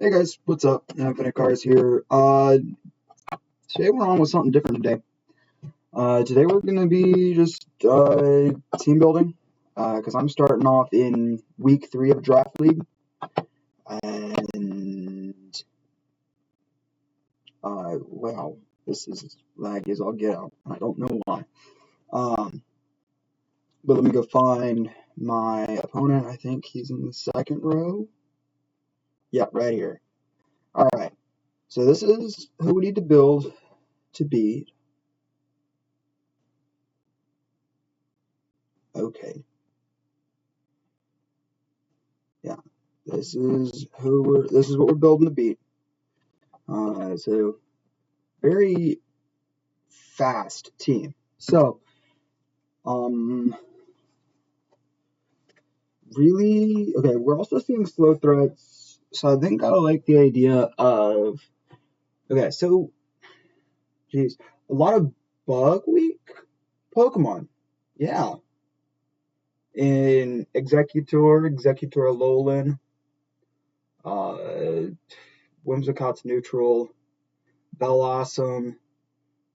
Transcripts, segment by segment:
Hey guys, what's up? Infinite Cars here. Today we're on with something different today. Today we're gonna be just team building. Because I'm starting off in week 3 of Draft League, and wow, this is laggy as all get out. I don't know why. But let me go find my opponent. I think he's in the second row. Yeah, right here. All right. So this is who we need to build to beat. Okay. Yeah, this is what we're building to beat. So very fast team. So, really, okay, we're also seeing slow threats. So I think I like the idea of, okay, so, geez, a lot of bug week Pokemon. Yeah. In Executor Alolan, Whimsicott's neutral, Bellossom,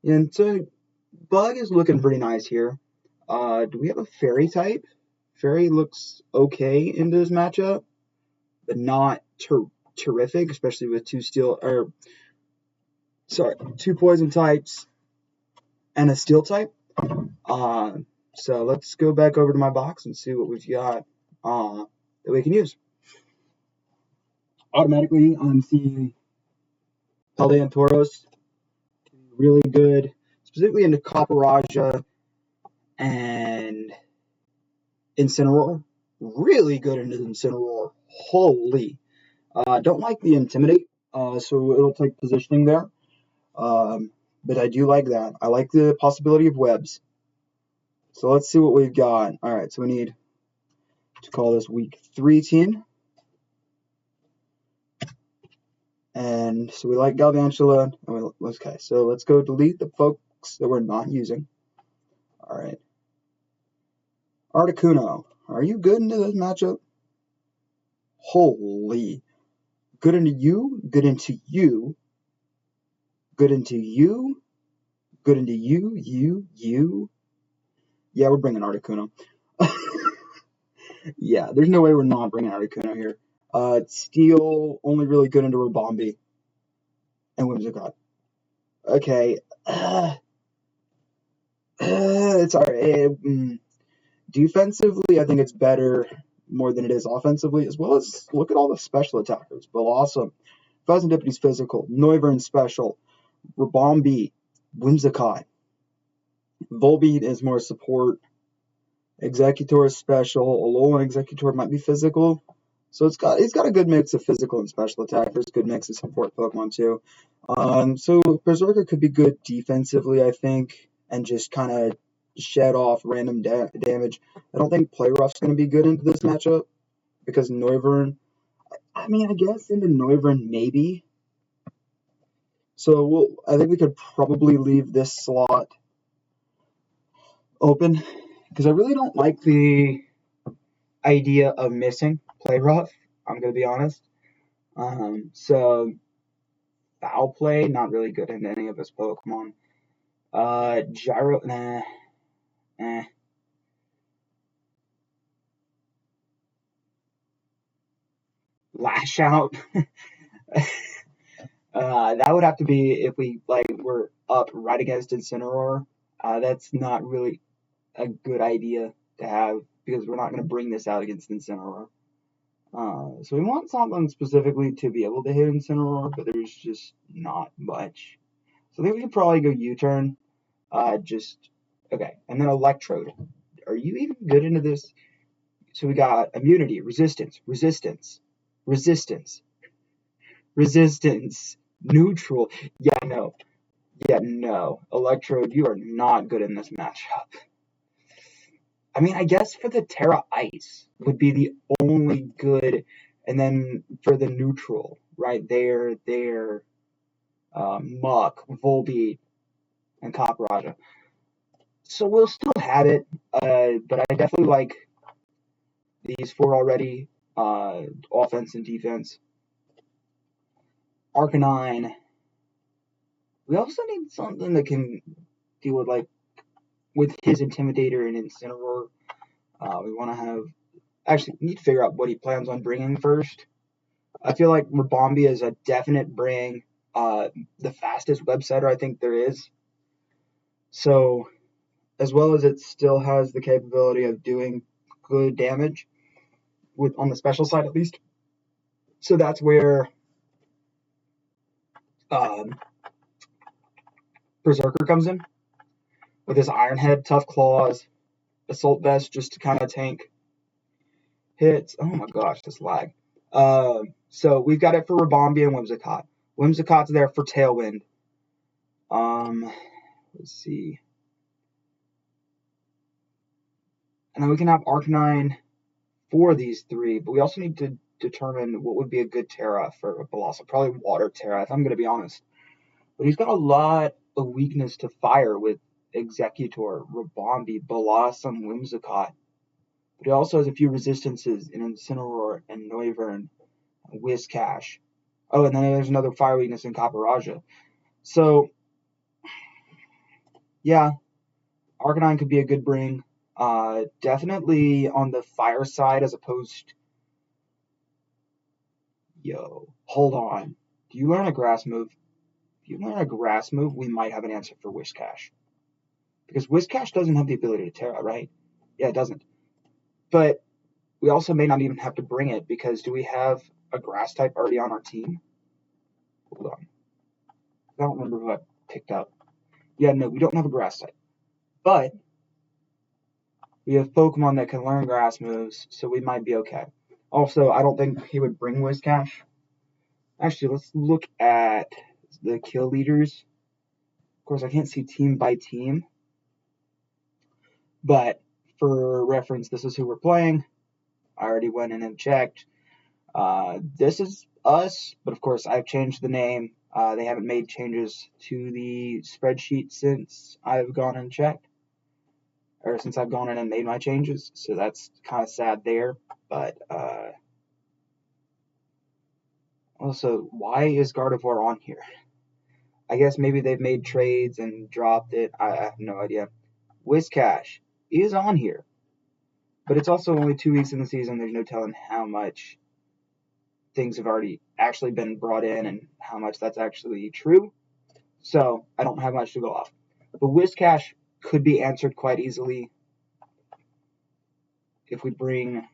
and so Bug is looking pretty nice here. Do we have a Fairy type? Fairy looks okay in this matchup, but not terrific, especially with two poison types and a steel type. So let's go back over to my box and see what we've got that we can use. Automatically, I'm seeing Paldean Tauros, really good, specifically into Copperajah and Incineroar. Really good into Incineroar. Holy. Don't like the Intimidate, so it'll take positioning there. But I do like that. I like the possibility of webs. So let's see what we've got. All right, so we need to call this week 3 team. And so we like Galvantula. Okay, so let's go delete the folks that we're not using. All right. Articuno, are you good into this matchup? Holy. Good into you, good into you, good into you, good into you. Yeah, we're bringing Articuno. Yeah, there's no way we're not bringing Articuno here. Steel, only really good into Rabombi and Whimsicott. Okay. It's alright. Defensively, I think it's better more than it is offensively, as well as look at all the special attackers. Bellossom, Pheasantippedy's physical, Noivern special, Rabombi, Whimsicott. Volbeat is more support. Executor is special. Alolan Executor might be physical. So it's got a good mix of physical and special attackers, good mix of support Pokemon too. So Berserker could be good defensively, I think, and just kind of shed off random damage. I don't think Play Rough's going to be good into this matchup because Noivern, I guess into Noivern maybe. So I think we could probably leave this slot open because I really don't like the idea of missing Play Rough. I'm going to be honest. So Foul Play, not really good into any of his Pokemon. Gyro, nah. Lash Out. That would have to be if we were up right against Incineroar. That's not really a good idea to have because we're not going to bring this out against Incineroar. So we want something specifically to be able to hit Incineroar, but there's just not much. So I think we could probably go U-turn. Okay. And then Electrode. Are you even good into this? So we got immunity, resistance, neutral. Yeah, no. Electrode, you are not good in this matchup. I guess for the Terra Ice would be the only good, and then for the neutral, right there, Muck, Volbeat, and Copperajah. So we'll still have it, but I definitely like these 4 already, offense and defense. Arcanine. We also need something that can deal with with his Intimidator and Incineroar. We want to have actually need to figure out what he plans on bringing first. I feel like Rabombi is a definite bring. The fastest web setter I think there is. So, as well as it still has the capability of doing good damage on the special side at least. So that's where Berserker comes in with his Iron Head, Tough Claws, Assault Vest just to kind of tank hits. Oh my gosh, this lag. So we've got it for Rabombi and Whimsicott. Whimsicott's there for Tailwind. Let's see. And then we can have Arcanine for these three, but we also need to determine what would be a good Terra for Bellasa. Probably Water Terra, if I'm going to be honest. But he's got a lot of weakness to fire with Executor, Rabombi, Bellasa, and Whimsicott. But he also has a few resistances in Incineroar and Noivern and Whiscash. Oh, and then there's another fire weakness in Caparaja. So, yeah, Arcanine could be a good bring. Definitely on the fire side as opposed. Yo, hold on. Do you learn a grass move? If you learn a grass move, we might have an answer for Whiscash. Because Whiscash doesn't have the ability to Terra, right? Yeah, it doesn't. But we also may not even have to bring it because do we have a grass type already on our team? Hold on. I don't remember who I picked up. Yeah, no, we don't have a grass type. But we have Pokemon that can learn grass moves, so we might be okay. Also, I don't think he would bring Whiscash. Actually, let's look at the kill leaders. Of course, I can't see team by team. But for reference, this is who we're playing. I already went in and checked. This is us, but of course, I've changed the name. They haven't made changes to the spreadsheet since I've gone and checked. Or since I've gone in and made my changes. So that's kind of sad there. But also, why is Gardevoir on here? I guess maybe they've made trades and dropped it. I have no idea. Whiscash is on here. But it's also only 2 weeks in the season. There's no telling how much things have already actually been brought in and how much that's actually true. So I don't have much to go off. But Whiscash could be answered quite easily if we bring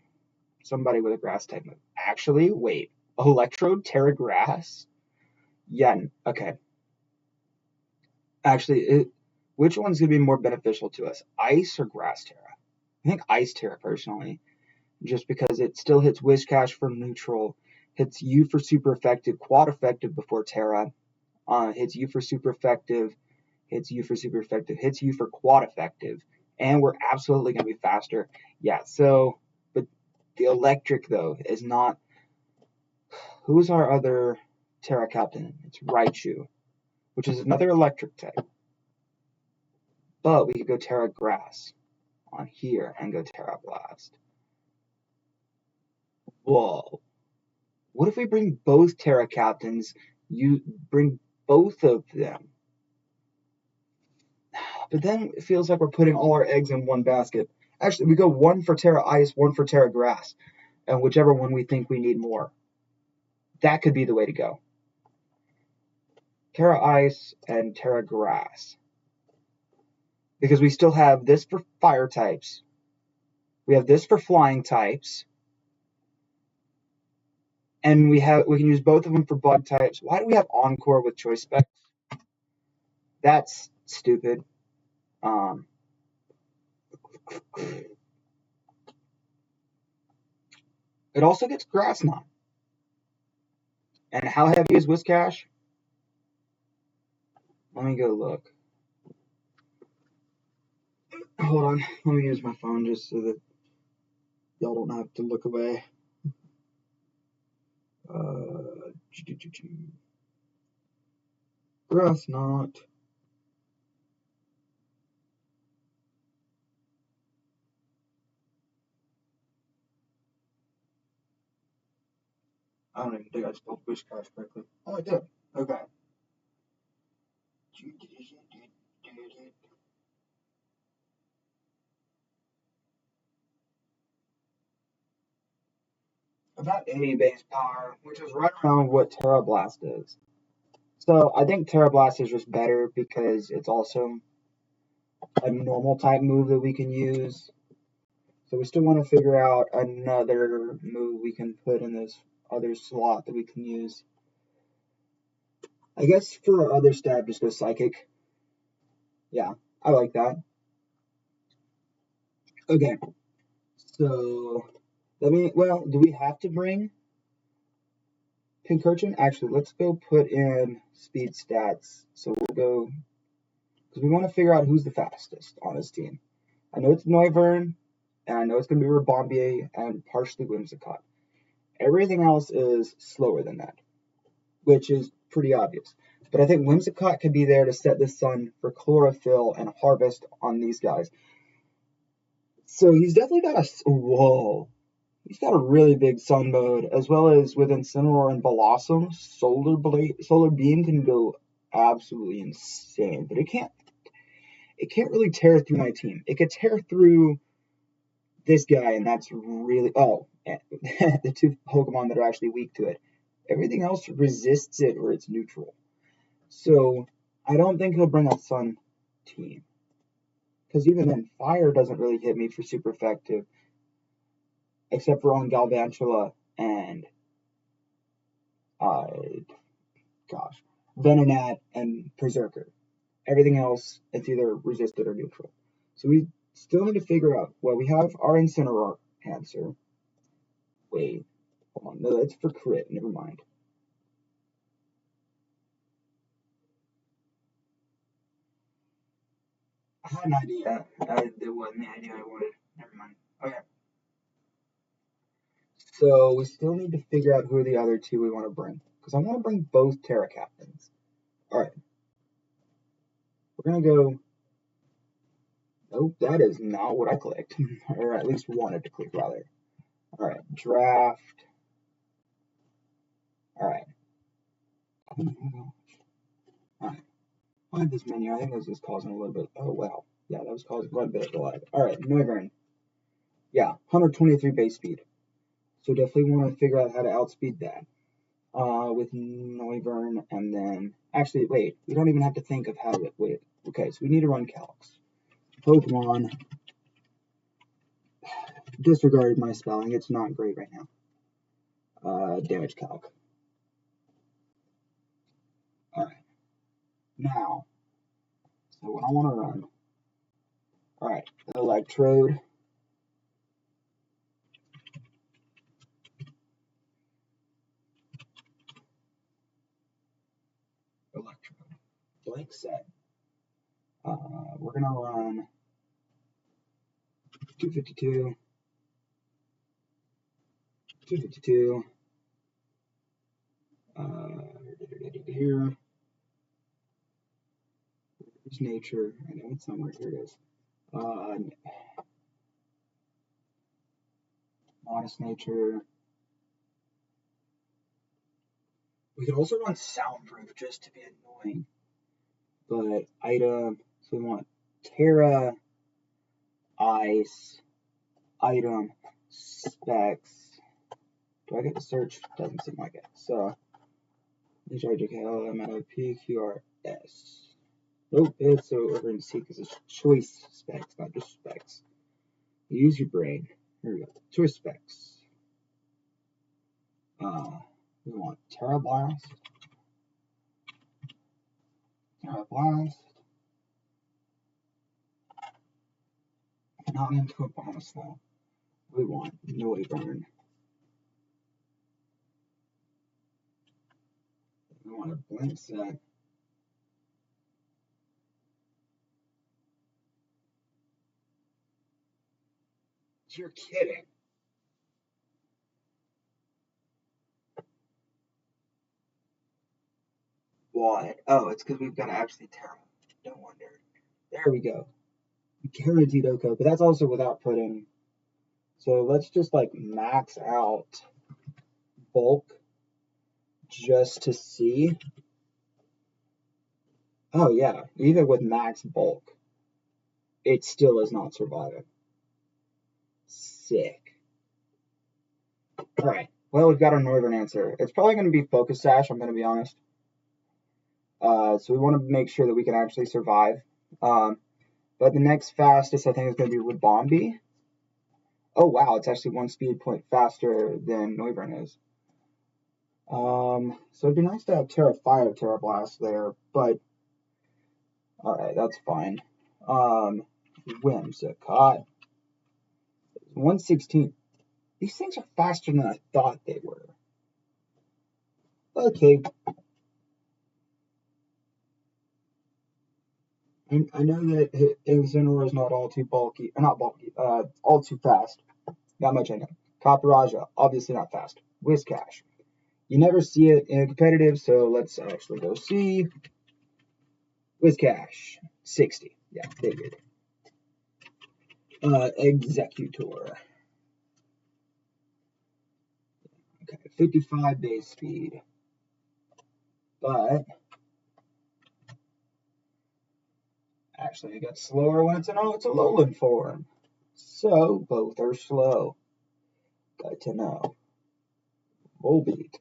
somebody with a grass type move. Actually, wait. Electrode, Terra Grass? Yeah, okay. Actually, which one's going to be more beneficial to us? Ice or Grass Terra? I think Ice Terra, personally. Just because it still hits Whiscash for neutral, hits you for super effective, quad effective before Terra, hits you for super effective, hits you for super effective, hits you for quad effective, and we're absolutely going to be faster. Yeah, so, but the electric, though, is not. Who's our other Terra Captain? It's Raichu, which is another electric type. But we could go Terra Grass on here and go Terra Blast. Whoa. What if we bring both Terra Captains? You bring both of them. But then it feels like we're putting all our eggs in one basket. Actually, we go one for Terra Ice, one for Terra Grass, and whichever one we think we need more. That could be the way to go. Terra Ice and Terra Grass. Because we still have this for fire types. We have this for flying types. And we can use both of them for bug types. Why do we have Encore with choice specs? That's stupid. It also gets Grass Knot. And how heavy is Whiscash? Let me go look. Hold on. Let me use my phone just so that y'all don't have to look away. Grass Knot. I don't even think I spelled wishcraft correctly. Oh, I did. Okay. About 80 base power, which is right around what Terra Blast is. So I think Terra Blast is just better because it's also a normal type move that we can use. So we still want to figure out another move we can put in this other slot that we can use. I guess for our other stab, just go Psychic. Yeah, I like that. Okay, so do we have to bring Pincurchin? Actually, let's go put in speed stats. So we'll go, because we want to figure out who's the fastest on this team. I know it's Noivern, and I know it's going to be Rabombier and partially Whimsicott. Everything else is slower than that, which is pretty obvious. But I think Whimsicott can be there to set the sun for chlorophyll and harvest on these guys. So he's definitely got he's got a really big sun mode, as well as with Incineroar and Blossom, Solar Beam can go absolutely insane. But it can't really tear through my team. It could tear through this guy, and that's really the two Pokemon that are actually weak to it. Everything else resists it or it's neutral. So I don't think he'll bring a Sun team. Because even then, Fire doesn't really hit me for super effective. Except for on Galvantula and Venonat and Berserker. Everything else, it's either resisted or neutral. So we still need to figure out, well, we have our Incineroar answer. Wait, hold on, no, that's for crit, never mind. I had an idea. It wasn't the idea I wanted. Never mind. Okay. So we still need to figure out who are the other two we want to bring. Because I want to bring both Terra Captains. Alright. We're going to go. Nope, that is not what I clicked. Or at least wanted to click, rather. Alright, draft. Alright. Alright. Find this menu. I think this is causing a little bit. Oh, wow. Yeah, that was causing quite a bit of delay. Alright, Noivern. Yeah, 123 base speed. So definitely want to figure out how to outspeed that. With Noivern, and then actually wait, we don't even have to think of how to wait. Okay, so we need to run calcs. Pokemon. Disregard my spelling, it's not great right now. Damage calc. Alright. Now, so what I want to run. Alright, Electrode. Electrode. Blank set. We're gonna run 252, 252, here. Where's nature? I know it's somewhere. Here it is. Modest nature. We could also run soundproof just to be annoying. But item, so we want Terra, Ice, item, specs. Do I get to search? Doesn't seem like it. So, HRJKL, PQRS. Nope, it's over in C because it's choice specs, not just specs. Use your brain. Here we go. Choice specs. We want Terra Blast. Terra Blast. Not into a bonus though. We want Noivern. We want a blank set. You're kidding. What? Oh, it's because we've got to actually Terra. No wonder. There we go. Guaranteed Oko, but that's also without putting. So let's just like max out bulk just to see. Oh yeah, even with max bulk, it still is not surviving. Sick. Alright, well, we've got our northern answer. It's probably going to be Focus Sash, I'm going to be honest. So we want to make sure that we can actually survive. But the next fastest, I think, is going to be Rabombi. Oh, wow, it's actually 1 speed point faster than Noivern is. So it'd be nice to have Terra Fire, Terra Blast there, but alright, that's fine. Whimsicott. 116. These things are faster than I thought they were. Okay. I know that Incineroar is not all too bulky, or not bulky, all too fast. Not much I know. Caparaja, obviously not fast. Whiscash. You never see it in competitive, so let's actually go see. Whiscash, 60. Yeah, figured. Executor. Okay, 55 base speed. But actually, it gets slower when it's a lowland form. So both are slow. Good to know. Volbeat.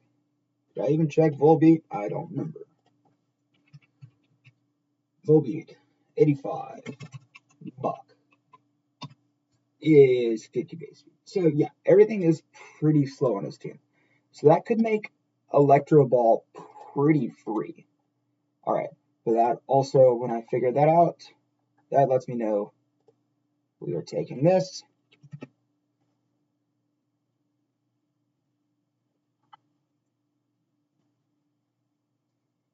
Did I even check Volbeat? I don't remember. Volbeat, 85. Buck is 50 base speed. So yeah, everything is pretty slow on his team. So that could make Electro Ball pretty free. Alright, but that also, when I figured that out, that lets me know we are taking this.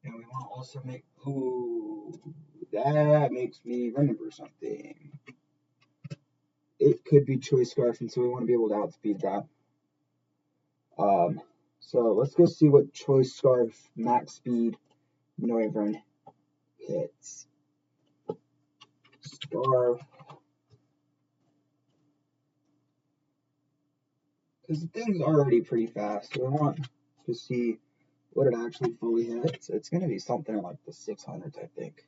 And we want to also make, ooh, that makes me remember something. It could be Choice Scarf, and so we want to be able to outspeed that. So let's go see what Choice Scarf max speed Noivern hits. Scarf. Because the thing's already pretty fast, so we want to see what it actually fully hits. It's going to be something like the 600s, I think.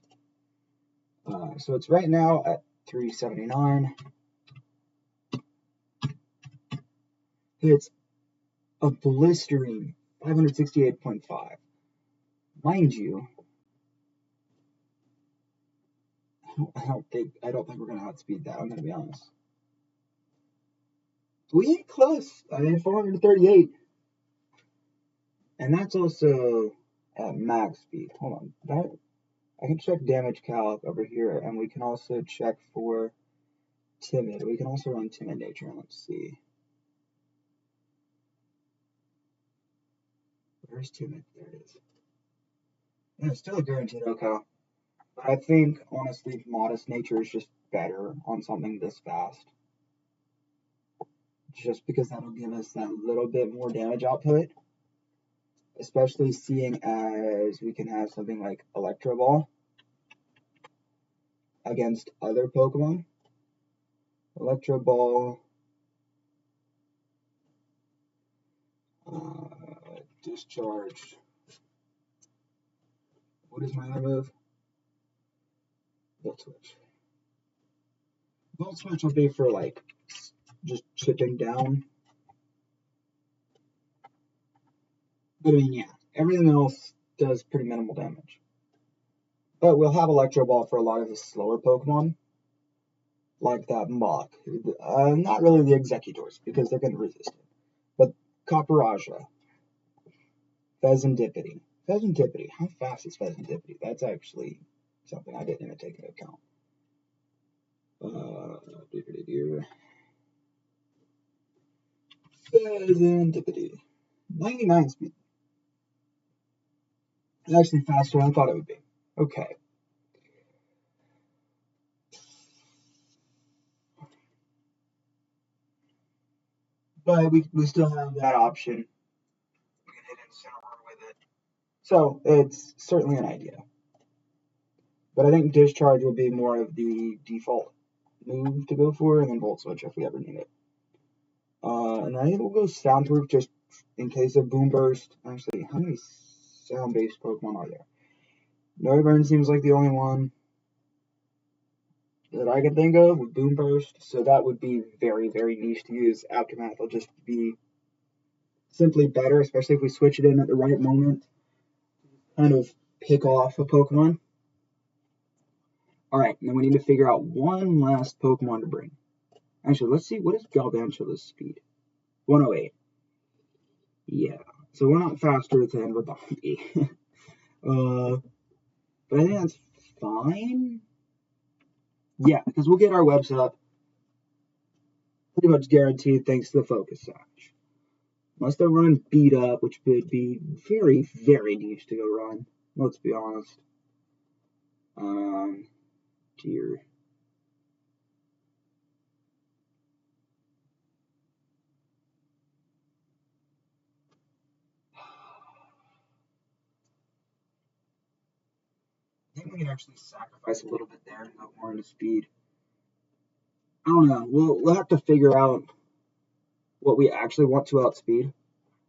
So it's right now at 379. It's a blistering 568.5. Mind you, I don't think we're gonna outspeed that. I'm gonna be honest. We ain't close. I mean, 438, and that's also at max speed. Hold on, that I can check damage calc over here, and we can also check for timid. We can also run timid nature. Let's see. Where's timid? There it is. Yeah, it's still a guaranteed okay. But I think, honestly, modest nature is just better on something this fast. Just because that'll give us that little bit more damage output. Especially seeing as we can have something like Electro Ball against other Pokemon. Electro Ball. Discharge. What is my other move? Volt Switch. Volt Switch will be for like just chipping down. But I mean, yeah, everything else does pretty minimal damage. But we'll have Electro Ball for a lot of the slower Pokemon, like that Mach. Not really the Executors, because they're going to resist it. But Caparaja, Pheasantipity. Pheasantipity, how fast is Pheasantipity? That's actually something I didn't even take into account. Pheasantipity. 99 speed. Actually faster than I thought it would be. Okay. But we still have that option. We can hit Incineroar with it. So it's certainly an idea. But I think Discharge will be more of the default move to go for, and then Volt Switch if we ever need it. And I think we'll go Soundproof just in case of Boom Burst. Actually, how many sound-based Pokemon are there? Noivern seems like the only one that I can think of with Boom Burst, so that would be very, very niche to use. Aftermath will just be simply better, especially if we switch it in at the right moment. Kind of pick off a Pokemon. Alright, then we need to figure out one last Pokemon to bring. Actually, let's see, what is Galvantula's speed? 108. Yeah, so we're not faster than Rabombi. But I think that's fine. Yeah, because we'll get our webs up pretty much guaranteed thanks to the Focus Sash. Unless they're running beat up, which would be very, very niche to go run. Let's be honest. Dear. I think we can actually sacrifice a little bit there and go more into speed. I don't know. We'll have to figure out what we actually want to outspeed.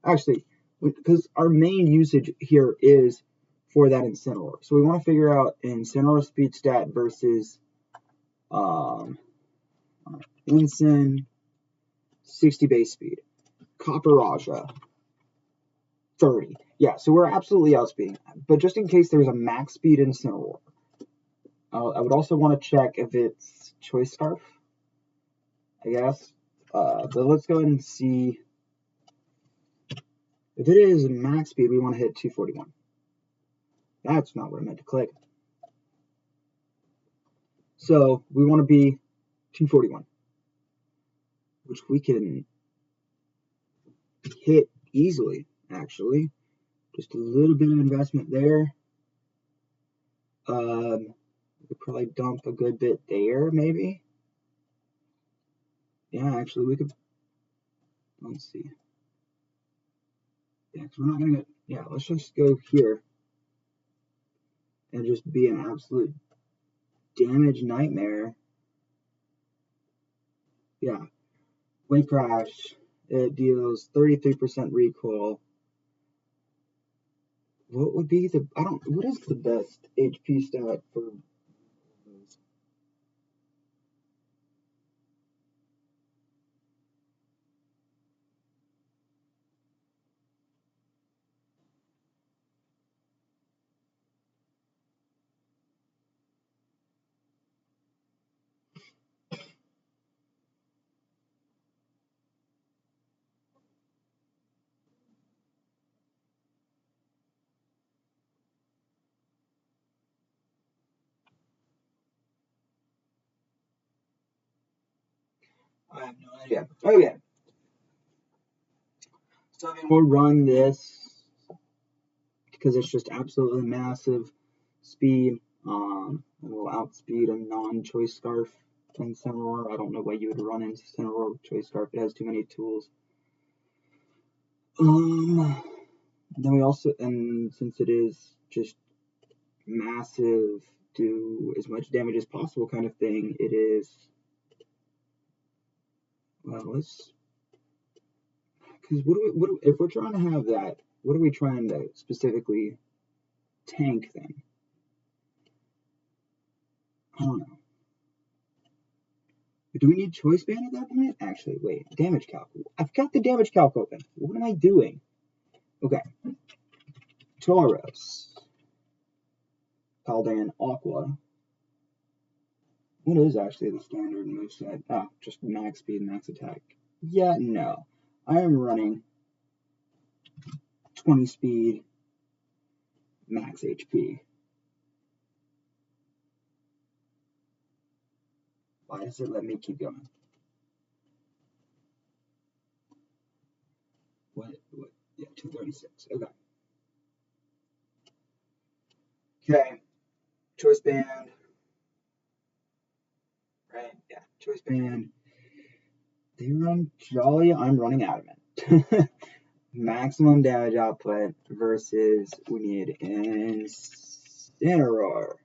Actually, because our main usage here is for that Incineroar. So we want to figure out Incineroar speed stat versus Incin 60 base speed. Copper 30. Yeah, so we're absolutely outspeeding. But just in case there's a max speed Incineroar, I would also want to check if it's Choice Scarf, I guess. But let's go ahead and see. If it is max speed, we want to hit 241. That's not what I meant to click. So we want to be 241, which we can hit easily, actually. Just a little bit of investment there. We could probably dump a good bit there, maybe. Yeah, actually, we could. Let's see. Yeah, because we're not going to get. Yeah, let's just go here and just be an absolute damage nightmare. Yeah. Wave Crash. It deals 33% recoil. What would be the. What is the best HP stat for those? I have no idea. Okay. So I mean, we'll run this because it's just absolutely massive speed. We'll outspeed a non-Choice Scarf Incineroar. I don't know why you would run Incineroar with Choice Scarf. It has too many tools. Then we also, and since it is just massive, do as much damage as possible kind of thing, it is. Well, let's. Because if we're trying to have that, what are we trying to specifically tank then? I don't know. Do we need Choice Band at that point? Actually, wait. Damage calc. I've got the damage calc open. What am I doing? Okay. Tauros. Paldean Aqua. What is actually the standard moveset? Oh, just max speed, max attack. Yeah, no. I am running 20 speed, max HP. Why does it let me keep going? What? Yeah, 236. Okay. Okay. Choice Band. Right? Yeah. Choice Band. They run Jolly. I'm running Adamant. Maximum damage output versus we need Incineroar.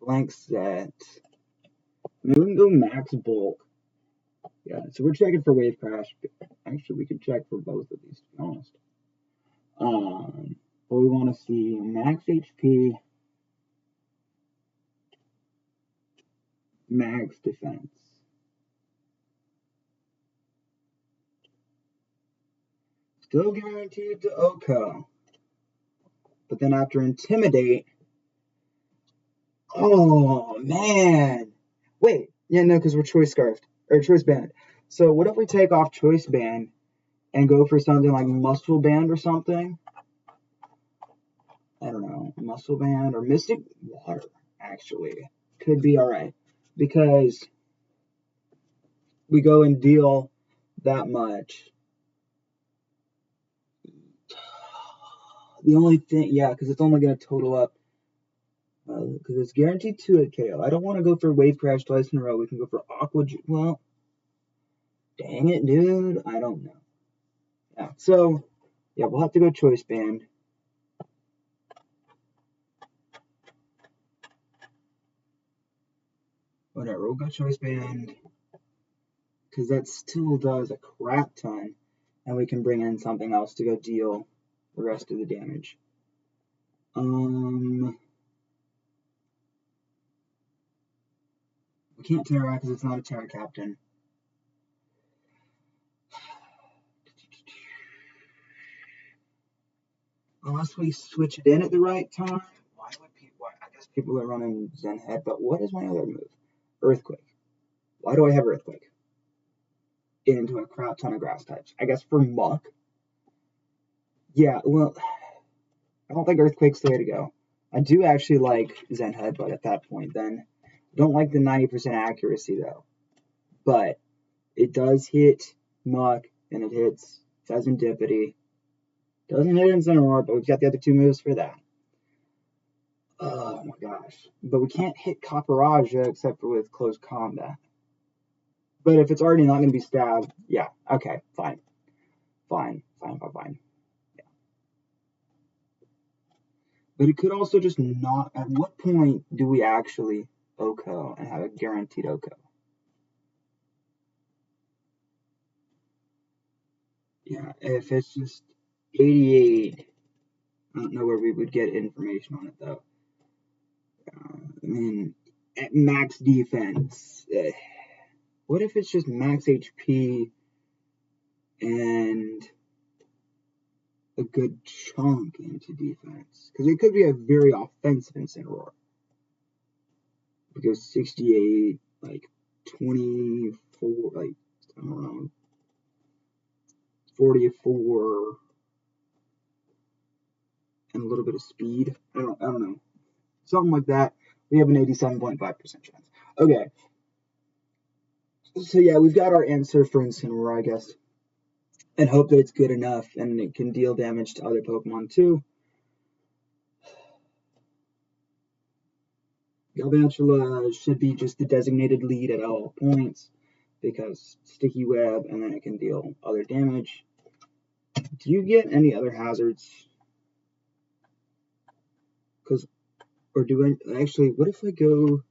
Blank set. I mean, we can go max bulk. Yeah, so we're checking for wave crash. Actually, we could check for both of these, to be honest. But we want to see max HP, max defense. Still guaranteed to Oko. But then after Intimidate, oh man. Wait, yeah, no, because we're choice scarfed or choice band. So what if we take off choice band and go for something like muscle band or something? I don't know, muscle band or mystic water actually could be all right because we go and deal that much. The only thing, yeah, because it's only going to total up because it's guaranteed 2 at KO. I don't want to go for wave crash twice in a row. We can go for aqua. Well, dang it, dude. I don't know. Yeah, so yeah, we'll have to go choice band. Whatever, we'll go choice band because that still does a crap ton, and we can bring in something else to go deal the rest of the damage. We can't Terra because it's not a Terra Captain. Unless we switch it in at the right time. Why would people? I guess people are running Zen Head, but what is my other move? Earthquake. Why do I have Earthquake? Into a crap ton of grass types. I guess for Muck. Yeah, well, I don't think Earthquake's the way to go. I do actually like Zen Head, but at that point, then I don't like the 90% accuracy though. But it does hit Muck and it hits Serendipity. Doesn't hit Incineroar, but we've got the other two moves for that. Oh my gosh. But we can't hit Caparajah except for with close combat. But if it's already not going to be stabbed, yeah, okay, fine. Fine. Yeah. But it could also just not. At what point do we actually Oko and have a guaranteed Oko? Yeah, if it's just 88, I don't know where we would get information on it though. I mean, at max defense, what if it's just max HP and a good chunk into defense? Because it could be a very offensive Incineroar. Because 68, like 24, like, I don't know, 44, and a little bit of speed. I don't know. Something like that. We have an 87.5% chance. Okay. So yeah, we've got our answer for Incineroar, I guess. And hope that it's good enough and it can deal damage to other Pokemon too. Galvantula should be just the designated lead at all points because Sticky Web and then it can deal other damage. Do you get any other hazards? Because, or do I actually, what if I go?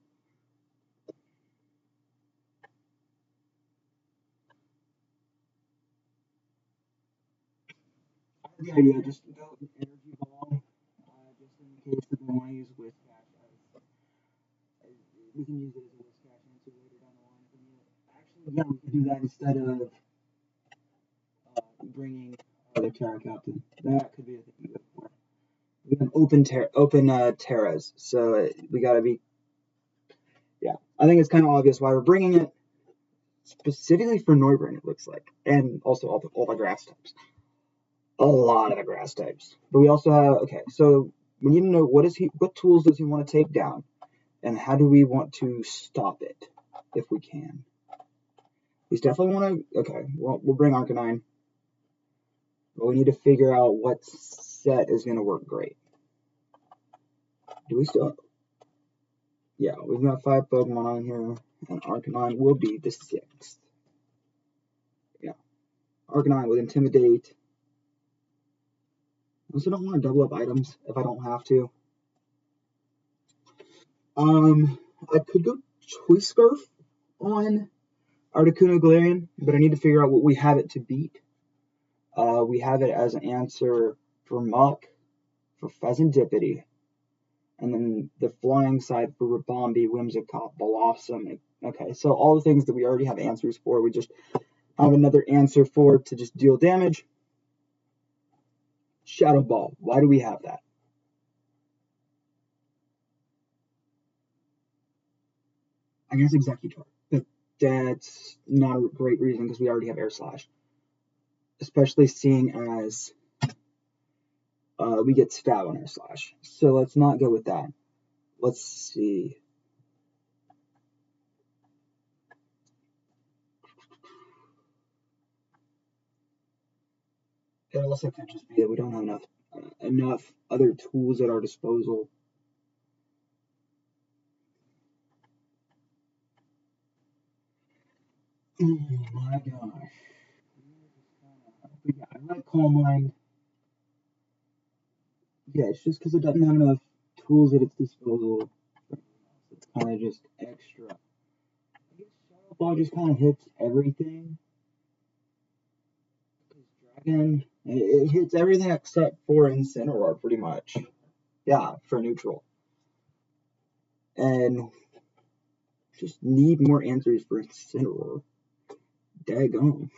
The idea just to go energy ball, just in case that we want to use Whiscash. We can use it as a Whiscash answer later down the line. Actually, yeah, we could do that instead of bringing the Terra Captain. That could be a thing. We have open terras, so we gotta be. Yeah, I think it's kind of obvious why we're bringing it specifically for Noivern. It looks like, and also all the grass types. A lot of the grass types, but we also have. Okay, so we need to know what tools does he want to take down, and how do we want to stop it if we can. He's definitely want to. Okay, well, we'll bring Arcanine. But we need to figure out what set is going to work great. Do we still? Yeah, we've got 5 Pokemon on here, and Arcanine will be the 6th. Yeah, Arcanine with Intimidate. I also don't want to double up items if I don't have to. I could go Choice Scarf on Articuno Galarian, but I need to figure out what we have it to beat. We have it as an answer for Muck, for Pheasantipity, and then the flying side for Ribombee, Whimsicott, Blossom. Okay, so all the things that we already have answers for, we just have another answer for to just deal damage. Shadow Ball. Why do we have that? I guess Executor, but that's not a great reason because we already have Air Slash. Especially seeing as we get stab on Air Slash. So let's not go with that. Let's see. It also could just be that we don't have enough other tools at our disposal. Oh my gosh. But yeah, I like Calm Mind. Yeah, it's just because it doesn't have enough tools at its disposal. It's kind of just extra. I guess Shadow Ball just kind of hits everything. Dragon, it hits everything except for Incineroar, pretty much. Yeah, for neutral. And just need more answers for Incineroar. Daggone.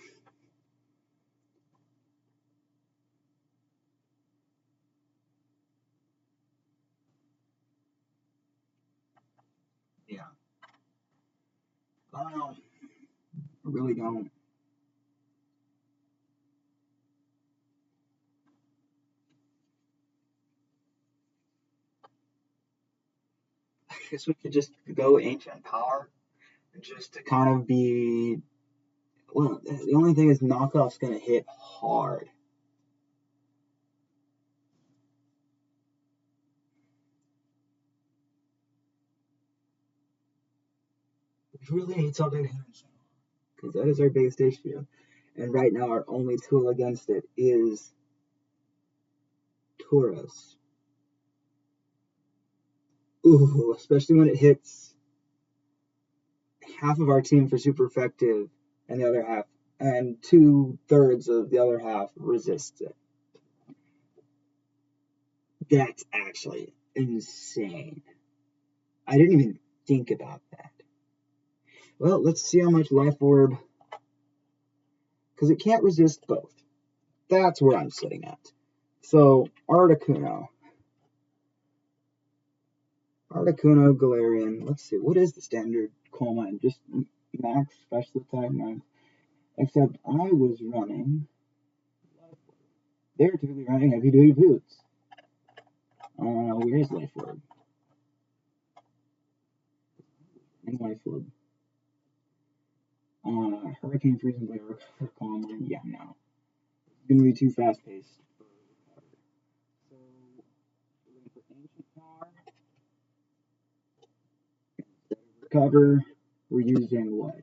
Yeah. I don't know. I really don't. I guess we could just go Ancient Power just to kind of be. Well, the only thing is knockoff's gonna hit hard. Which really ain't something to hit because that is our biggest issue. And right now, our only tool against it is Tauros. Ooh, especially when it hits half of our team for super effective and the other half, and 2/3 of the other half resists it. That's actually insane. I didn't even think about that. Well, let's see how much Life Orb, because it can't resist both. That's where I'm sitting at. So, Articuno, Galarian. Let's see, what is the standard Coal Mine? Just max special attack, max. Except I was running. They're typically running heavy duty boots. Where's Life Orb? And Life Orb. Hurricane Freezing Blade for Coal Mine. Yeah, no. It's gonna be too fast paced. So, we're gonna put Ancient Power. Recover. We're using what?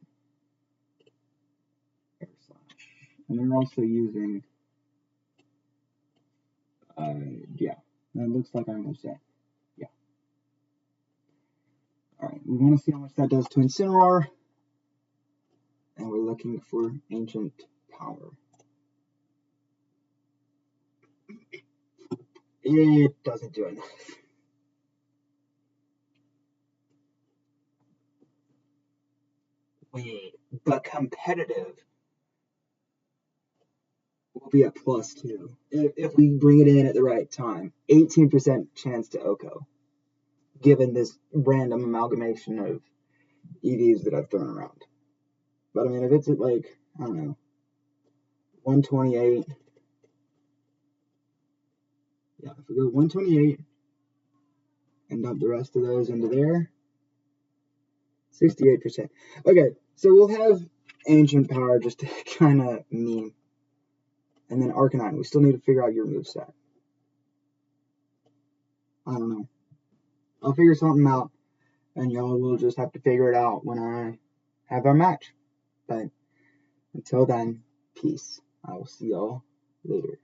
Air Slash. And they're also using, yeah. That looks like I'm gonna say. Yeah. Alright, we want to see how much that does to Incineroar. And we're looking for Ancient Power. It doesn't do enough. Wait, but competitive will be a +2 if we bring it in at the right time. 18% chance to OHKO, given this random amalgamation of EVs that I've thrown around. But I mean, if it's at like, I don't know, 128, yeah, if we go 128 and dump the rest of those into there, 68%. Okay, so we'll have Ancient Power just to kind of meme. And then Arcanine, we still need to figure out your moveset. I don't know. I'll figure something out, and y'all will just have to figure it out when I have our match. But until then, peace. I will see y'all later.